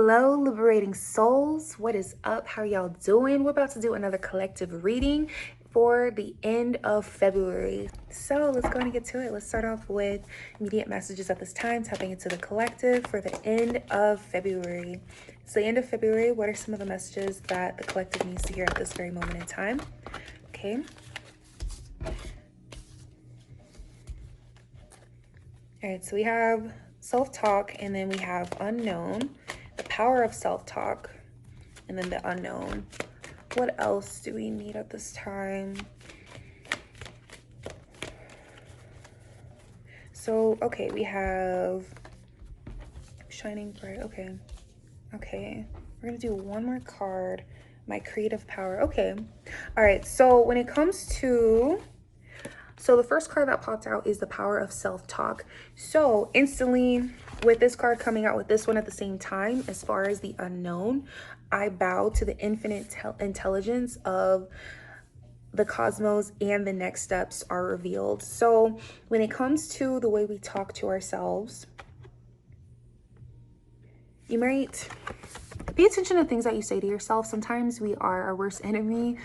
Hello, liberating souls. What is up? How y'all doing? We're about to do another collective reading for the end of February. So let's go and get to it. Let's start off with immediate messages at this time, tapping into the collective for the end of February. So the end of February, what are some of the messages that the collective needs to hear at this very moment in time? Okay. All right, so we have self-talk, and then we have unknown, the power of self-talk, and then the unknown. What else do we need at this time? So, okay, we have shining bright. Okay. We're going to do one more card. My creative power. Okay. All right. So when it comes to... So the first card that popped out is the power of self-talk. So instantly with this card coming out with this one at the same time, as far as the unknown, I bow to the infinite intelligence of the cosmos, and the next steps are revealed. So when it comes to the way we talk to ourselves, you might pay attention to things that you say to yourself. Sometimes we are our worst enemy.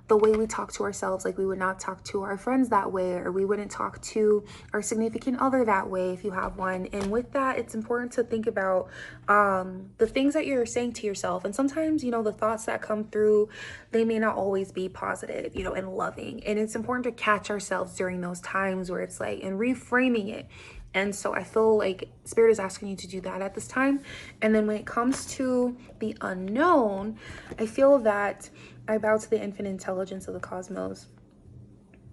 The way we talk to ourselves, like we would not talk to our friends that way, or we wouldn't talk to our significant other that way if you have one. And with that, it's important to think about the things that you're saying to yourself. And sometimes, you know, the thoughts that come through, they may not always be positive, you know, and loving. And it's important to catch ourselves during those times where it's like, and reframing it. And so I feel like Spirit is asking you to do that at this time. And then when it comes to the unknown, I feel that I bow to the infinite intelligence of the cosmos.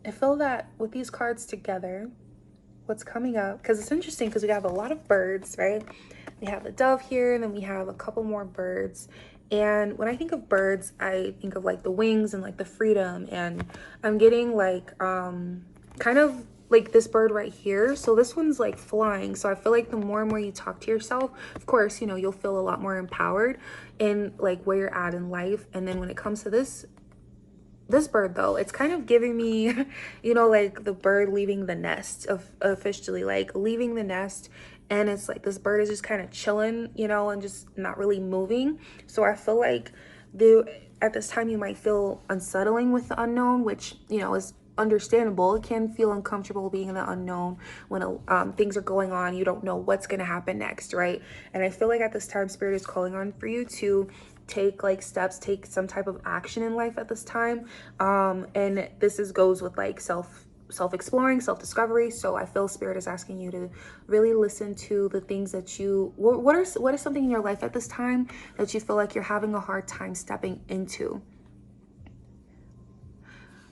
I feel that with these cards together, what's coming up, because it's interesting because we have a lot of birds, right? We have a dove here, and then we have a couple more birds. And when I think of birds, I think of like the wings and like the freedom. And I'm getting like kind of like this bird right here. So this one's like flying. So I feel like the more and more you talk to yourself, of course, you know, you'll feel a lot more empowered in like where you're at in life. And then when it comes to this bird though, it's kind of giving me, you know, like the bird leaving the nest, of officially like leaving the nest. And it's like this bird is just kind of chilling, you know, and just not really moving. So I feel like at this time you might feel unsettling with the unknown, which, you know, is understandable. It can feel uncomfortable being in the unknown when things are going on. You don't know what's going to happen next, right? And I feel like at this time, Spirit is calling on for you to take like steps, take some type of action in life at this time. And this goes with like self-exploring, self-discovery. So I feel Spirit is asking you to really listen to the things that you, what is something in your life at this time that you feel like you're having a hard time stepping into?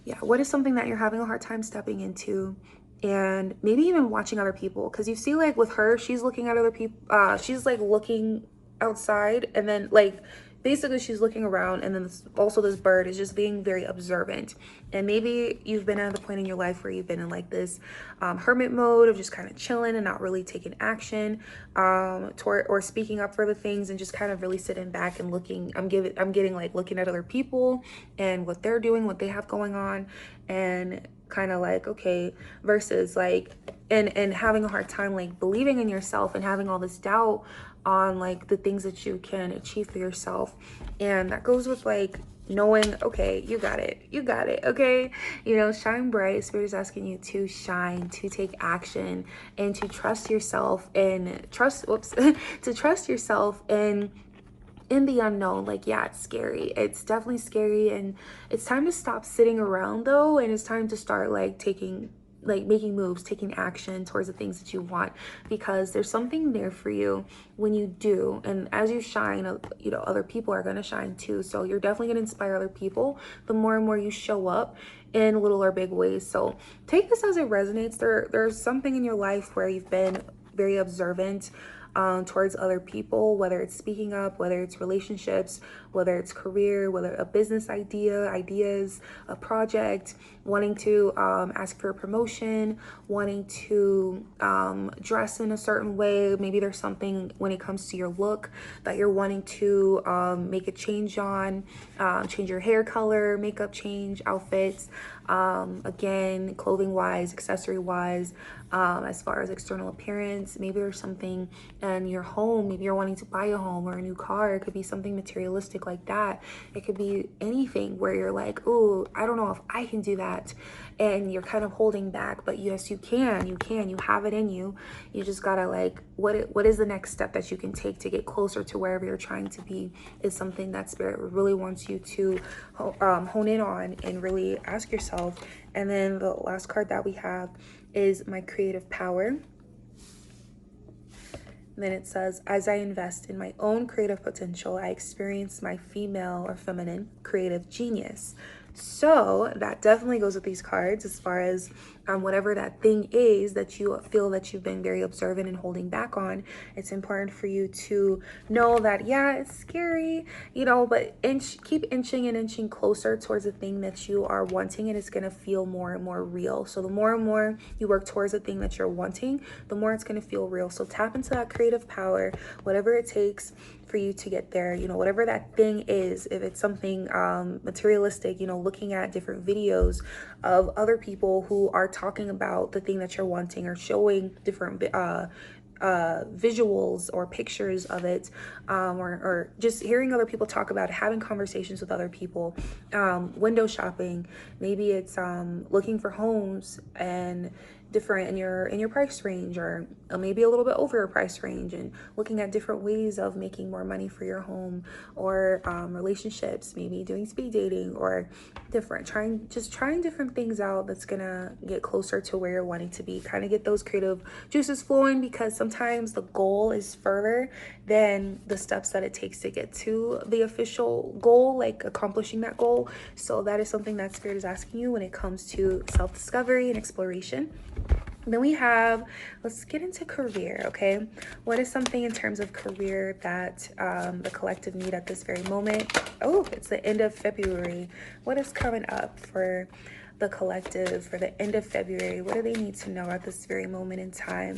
Yeah, what is something that you're having a hard time stepping into? And maybe even watching other people, because you see like with her, she's looking at other people, she's like looking outside, and then like basically she's looking around, and then this bird is just being very observant. And maybe you've been at the point in your life where you've been in like this hermit mode of just kind of chilling and not really taking action or speaking up for the things, and just kind of really sitting back and looking. I'm getting like looking at other people and what they're doing, what they have going on, and kind of like, okay, versus like and having a hard time like believing in yourself and having all this doubt on like the things that you can achieve for yourself. And that goes with like knowing, okay, you got it, okay, you know, shine bright. Spirit is asking you to shine, to take action, and to trust yourself, and to trust yourself and in the unknown. Like, yeah, it's scary, it's definitely scary, and it's time to stop sitting around though, and it's time to start like making moves, taking action towards the things that you want, because there's something there for you when you do. And as you shine, you know, other people are going to shine too. So you're definitely going to inspire other people the more and more you show up in little or big ways. So take this as it resonates. There's something in your life where you've been very observant towards other people, whether it's speaking up, whether it's relationships, whether it's career, whether a business ideas, a project, wanting to ask for a promotion, wanting to dress in a certain way. Maybe there's something when it comes to your look that you're wanting to make a change on, change your hair color, makeup change, outfits, again, clothing wise, accessory wise, as far as external appearance. Maybe there's something in your home. Maybe you're wanting to buy a home or a new car. It could be something materialistic like that. It could be anything where you're like, oh, I don't know if I can do that, and you're kind of holding back. But yes, you can. You have it in you. You just gotta like, what is the next step that you can take to get closer to wherever you're trying to be, is something that Spirit really wants you to hone in on and really ask yourself. And then the last card that we have is my creative power. And then it says, as I invest in my own creative potential, I experience my female or feminine creative genius. So that definitely goes with these cards as far as whatever that thing is that you feel that you've been very observant and holding back on. It's important for you to know that, yeah, it's scary, you know, but keep inching and inching closer towards the thing that you are wanting, and it's going to feel more and more real. So the more and more you work towards the thing that you're wanting, the more it's going to feel real. So tap into that creative power, whatever it takes for you to get there, you know, whatever that thing is. If it's something materialistic, you know, looking at different videos of other people who are talking about the thing that you're wanting, or showing different visuals or pictures of it, or just hearing other people talk about it, having conversations with other people, window shopping. Maybe it's looking for homes and different in your price range, or maybe a little bit over your price range, and looking at different ways of making more money for your home, or relationships, maybe doing speed dating, or trying different things out that's gonna get closer to where you're wanting to be. Kind of get those creative juices flowing, because sometimes the goal is further than the steps that it takes to get to the official goal, like accomplishing that goal. So that is something that Spirit is asking you when it comes to self-discovery and exploration. Then we have, let's get into career, okay? What is something in terms of career that the collective need at this very moment? Oh, it's the end of February. What is coming up for the collective for the end of February? What do they need to know at this very moment in time?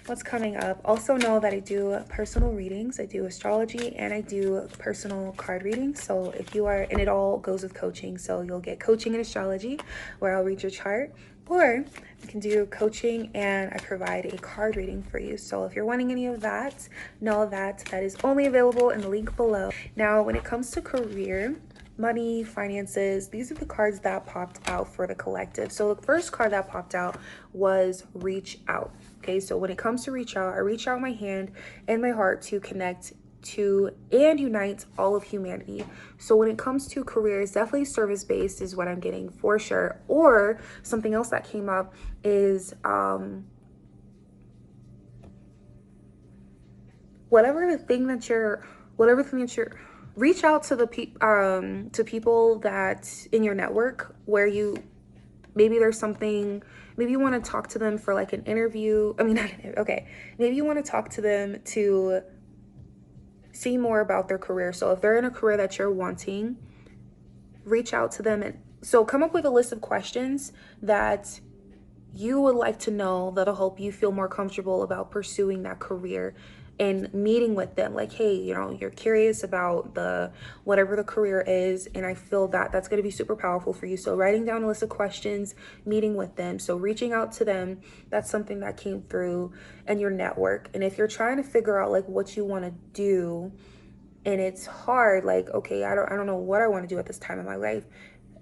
What's coming up? Also know that I do personal readings. I do astrology, and I do personal card readings. So if you are, and it all goes with coaching. So you'll get coaching and astrology, where I'll read your chart, or you can do coaching and I provide a card reading for you. So if you're wanting any of that, know that that is only available in the link below. Now, when it comes to career, money, finances, these are the cards that popped out for the collective. So the first card that popped out was reach out. Okay, so when it comes to reach out, I reach out my hand and my heart to connect to and unite all of humanity. So when it comes to careers, definitely service-based is what I'm getting for sure. Or something else that came up is whatever thing that you're reach out to the people that in your network where you, maybe there's something, maybe you want to talk to them for like an interview. I mean, okay, maybe you want to talk to them to see more about their career. So if they're in a career that you're wanting, reach out to them. And so come up with a list of questions that you would like to know that'll help you feel more comfortable about pursuing that career, and meeting with them. Like, hey, you know, you're curious about whatever the career is, and I feel that that's going to be super powerful for you. So writing down a list of questions, meeting with them. So reaching out to them, that's something that came through, and your network. And if you're trying to figure out like what you want to do, and it's hard, like, okay, I don't know what I want to do at this time in my life,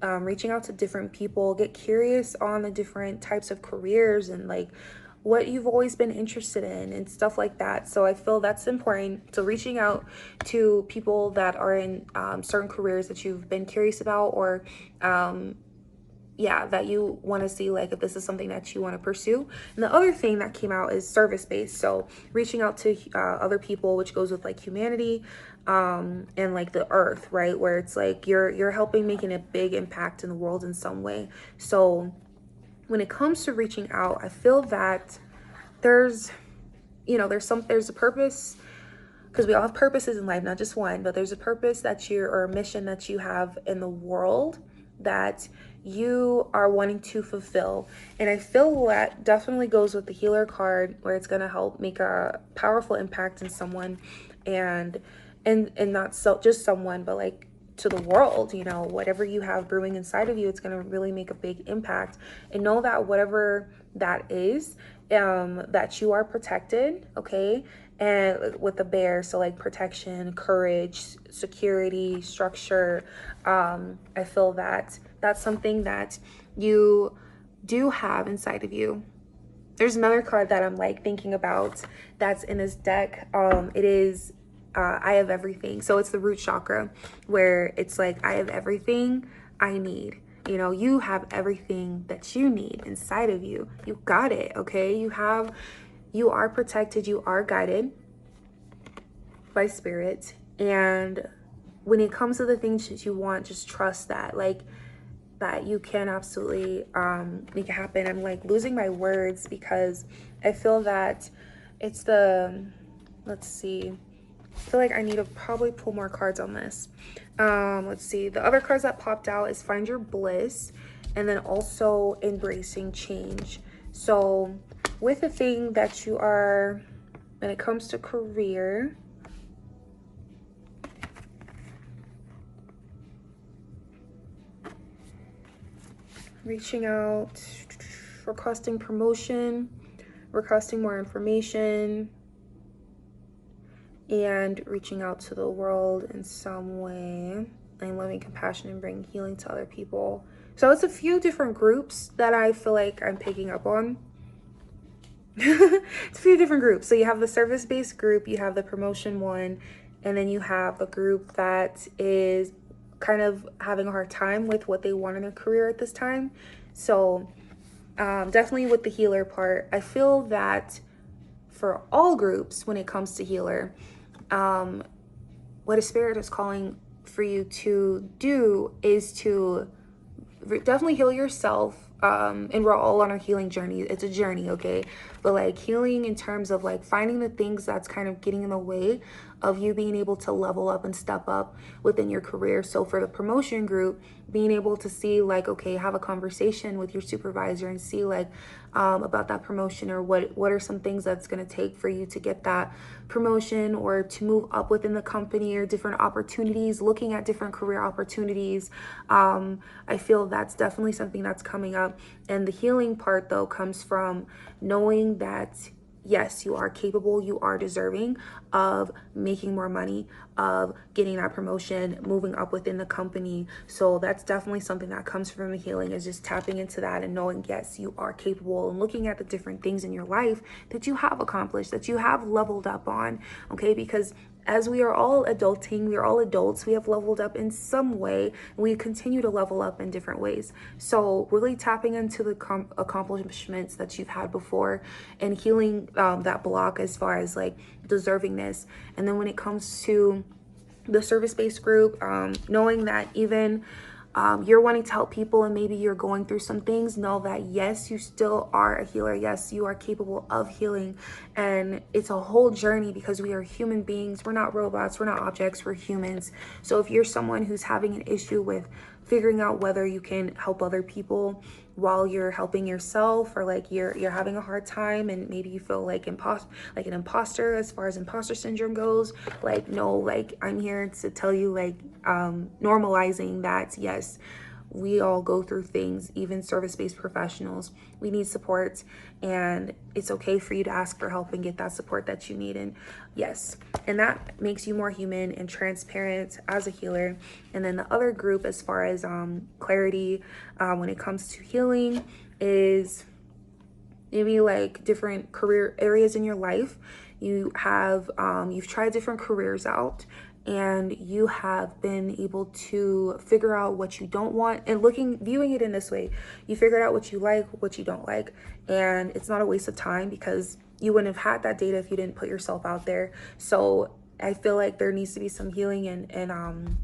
reaching out to different people, get curious on the different types of careers and like what you've always been interested in and stuff like that. So I feel that's important. So reaching out to people that are in certain careers that you've been curious about, or yeah, that you want to see, like if this is something that you want to pursue. And the other thing that came out is service-based. So reaching out to other people, which goes with like humanity and like the earth, right? Where it's like you're helping, making a big impact in the world in some way. So when it comes to reaching out, I feel that there's a purpose, because we all have purposes in life, not just one, but there's a purpose or a mission that you have in the world that you are wanting to fulfill. And I feel that definitely goes with the healer card, where it's going to help make a powerful impact in someone, and not just someone, but like to the world. You know, whatever you have brewing inside of you, it's going to really make a big impact. And know that whatever that is, that you are protected, okay? And with the bear, so like protection, courage, security, structure, I feel that that's something that you do have inside of you. There's another card that I'm like thinking about that's in this deck. It is I have everything. So it's the root chakra, where it's like, I have everything I need. You know, you have everything that you need inside of you. You got it, okay? You are protected, you are guided by spirit. And when it comes to the things that you want, just trust that, like, that you can absolutely make it happen. I'm like losing my words because I feel that it's the, let's see, I feel like I need to probably pull more cards on this. Let's see, the other cards that popped out is Find Your Bliss, and then also Embracing Change. So with the thing that you are, when it comes to career, reaching out, requesting promotion, requesting more information, and reaching out to the world in some way, and loving compassion and bringing healing to other people. So it's a few different groups that I feel like I'm picking up on. It's a few different groups. So you have the service-based group, you have the promotion one, and then you have a group that is kind of having a hard time with what they want in their career at this time. So definitely with the healer part, I feel that for all groups, when it comes to healer, what a spirit is calling for you to do is to definitely heal yourself. And we're all on our healing journey. It's a journey, okay? But like healing in terms of like finding the things that's kind of getting in the way of you being able to level up and step up within your career. So for the promotion group, being able to see like, okay, have a conversation with your supervisor and see like about that promotion, or what are some things that's going to take for you to get that promotion or to move up within the company, or different opportunities, looking at different career opportunities. I feel that's definitely something that's coming up. And the healing part though comes from knowing that yes, you are capable, you are deserving of making more money, of getting that promotion, moving up within the company. So that's definitely something that comes from the healing, is just tapping into that and knowing, yes, you are capable, and looking at the different things in your life that you have accomplished, that you have leveled up on, okay? Because as we are all adulting, we are all adults, we have leveled up in some way, and we continue to level up in different ways. So really tapping into the accomplishments that you've had before, and healing that block as far as like deservingness. And then when it comes to the service-based group, knowing that even you're wanting to help people and maybe you're going through some things, know that yes, you still are a healer. Yes, you are capable of healing. And it's a whole journey, because we are human beings. We're not robots, we're not objects, we're humans. So if you're someone who's having an issue with figuring out whether you can help other people while you're helping yourself, or like you're having a hard time and maybe you feel like an imposter as far as imposter syndrome goes, like, no, like I'm here to tell you, like normalizing that yes, we all go through things, even service-based professionals. We need support, and it's okay for you to ask for help and get that support that you need. And yes, and that makes you more human and transparent as a healer. And then the other group, as far as clarity when it comes to healing, is maybe like different career areas in your life. You have you've tried different careers out, and you have been able to figure out what you don't want, and viewing it in this way, you figured out what you like, what you don't like, and it's not a waste of time, because you wouldn't have had that data if you didn't put yourself out there. So I feel like there needs to be some healing and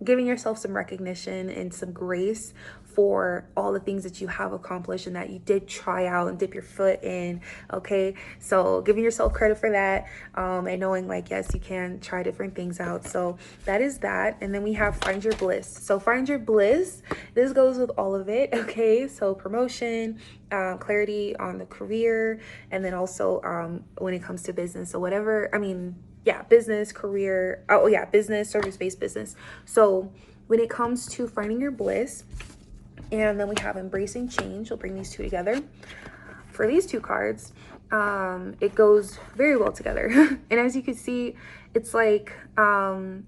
giving yourself some recognition and some grace for all the things that you have accomplished and that you did try out and dip your foot in, okay? So giving yourself credit for that, and knowing like, yes, you can try different things out. So that is that. And then we have Find Your Bliss. So Find Your Bliss, this goes with all of it, okay? So promotion, clarity on the career, and then also when it comes to business. So whatever, business, career, business, service-based business. So when it comes to finding your bliss, And then we have Embracing Change. We'll bring these two together. For these two cards, it goes very well together. And as you can see, it's like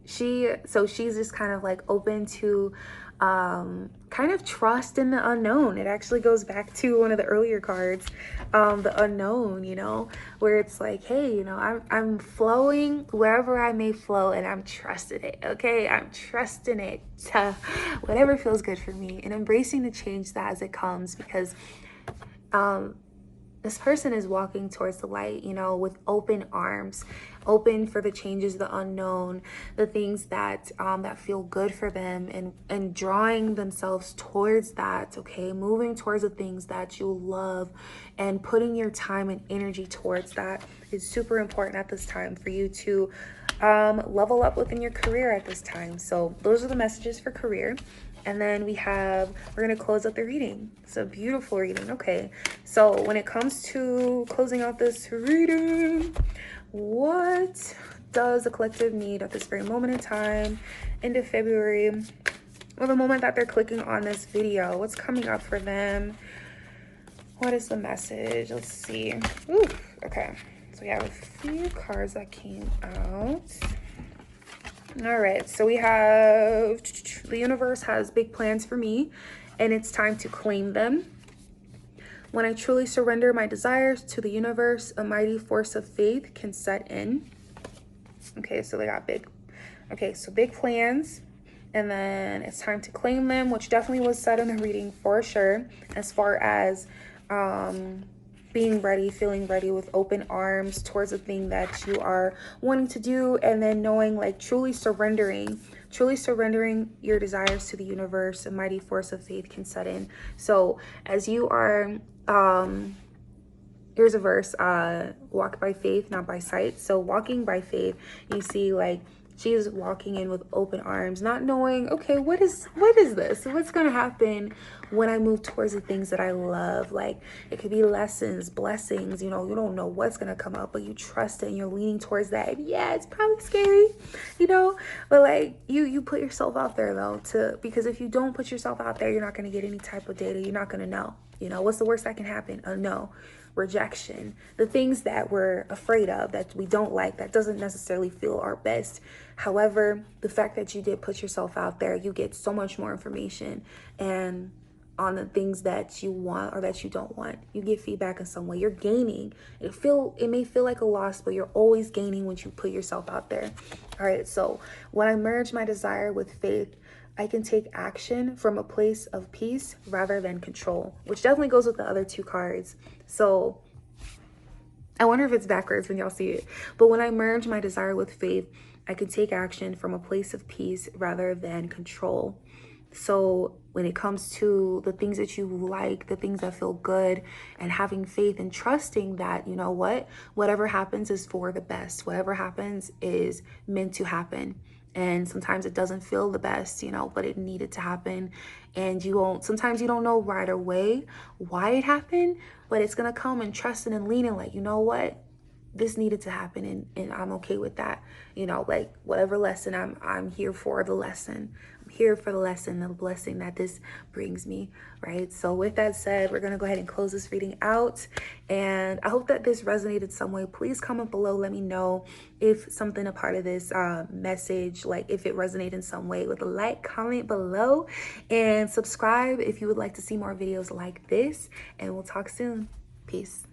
she's just kind of like open to kind of trust in the unknown. It actually goes back to one of the earlier cards, the unknown, you know, where it's like, hey, you know, I'm flowing wherever I may flow, and I'm trusting it. Okay, I'm trusting it to whatever feels good for me, and embracing the change that as it comes, because this person is walking towards the light, you know, with open arms, open for the changes, the unknown, the things that that feel good for them, and drawing themselves towards that. Okay, moving towards the things that you love, and putting your time and energy towards that is super important at this time for you to level up within your career at this time. So those are the messages for career. And then we're going to close out the reading. It's a beautiful reading. Okay, so when it comes to closing out this reading, what does the collective need at this very moment in time, end of February, or the moment that they're clicking on this video? What's coming up for them? What is the message? Let's see. Ooh, okay, so we have a few cards that came out. All right, so we have the universe has big plans for me, and it's time to claim them. When I truly surrender my desires to the universe, a mighty force of faith can set in. Okay, so they got big. Okay, so big plans, and then it's time to claim them, which definitely was said in the reading for sure, as far as being ready, feeling ready with open arms towards the thing that you are wanting to do, and then knowing, like, truly surrendering your desires to the universe, a mighty force of faith can set in. So as you are, here's a verse, walk by faith, not by sight. So walking by faith, you see, like, she's walking in with open arms, not knowing, okay, what is this? What's going to happen when I move towards the things that I love? Like, it could be lessons, blessings, you know, you don't know what's going to come up, but you trust it and you're leaning towards that. And yeah, it's probably scary, you know, but like you put yourself out there though, because if you don't put yourself out there, you're not going to get any type of data. You're not going to know, you know, what's the worst that can happen? A no. Rejection, the things that we're afraid of, that we don't like, that doesn't necessarily feel our best. However, the fact that you did put yourself out there, you get so much more information and on the things that you want or that you don't want. You get feedback in some way. You're gaining. It may feel like a loss, but you're always gaining when you put yourself out there. All right, so when I merge my desire with faith, I can take action from a place of peace rather than control, which definitely goes with the other two cards. So I wonder if it's backwards when y'all see it. But when I merge my desire with faith, I can take action from a place of peace rather than control. So when it comes to the things that you like, the things that feel good, and having faith and trusting that, you know what, whatever happens is for the best. Whatever happens is meant to happen. And sometimes it doesn't feel the best, you know, but it needed to happen. And sometimes you don't know right away why it happened, but it's going to come, and trusting and leaning like, you know what, this needed to happen, and I'm okay with that. You know, like whatever lesson, I'm here for the lesson. I'm here for the lesson, the blessing that this brings me, right? So with that said, we're going to go ahead and close this reading out. And I hope that this resonated some way. Please comment below. Let me know if something a part of this message, like if it resonated in some way, with a like, comment below, and subscribe if you would like to see more videos like this. And we'll talk soon. Peace.